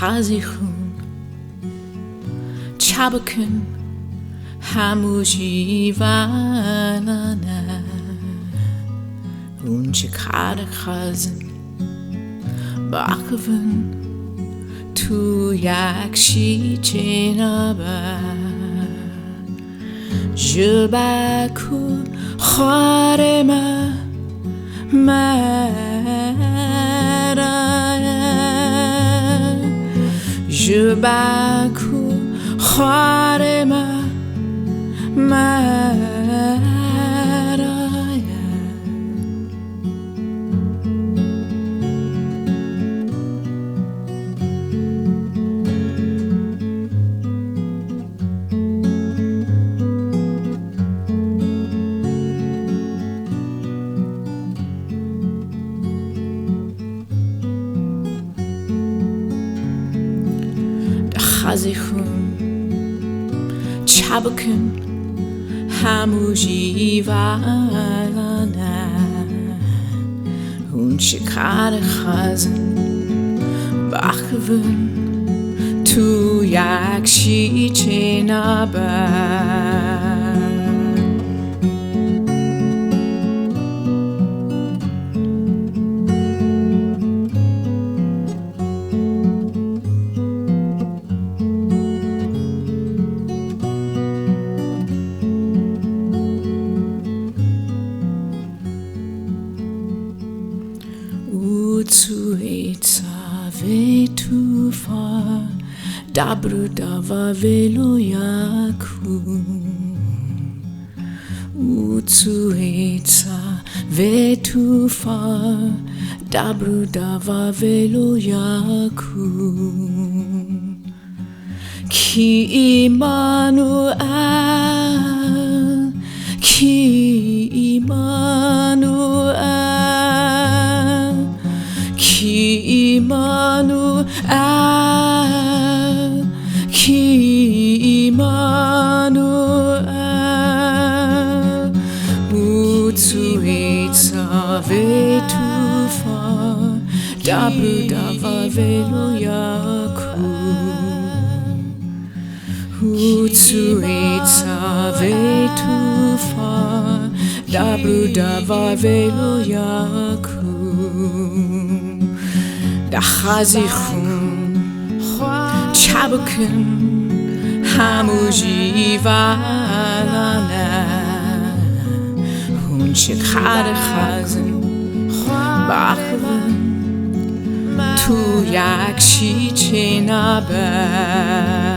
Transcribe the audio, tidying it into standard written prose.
خازیخون چابکن هموجی ولانه اون چه کار خازن باقون تو یک شیچه نبر جبکو خوار ما جبکو خوار ما خازیخون چابکن هموجی ولانه اون چه کار خازن باقون تو یک شیچه نبر zu etza vetu fa dabru dava velo yaku zu etza vetu fa dabru dava velo yaku ki Immanuel ki Immanuel ki Immanuel ki Immanuel Utsu etza vetu fa dabru dava velo yaku Utsu etza vetu fa dabru dava velo yaku Da خازیخون چابکن هموجی ولانه اون چه کار خازن باقون تو یک شیچه نبر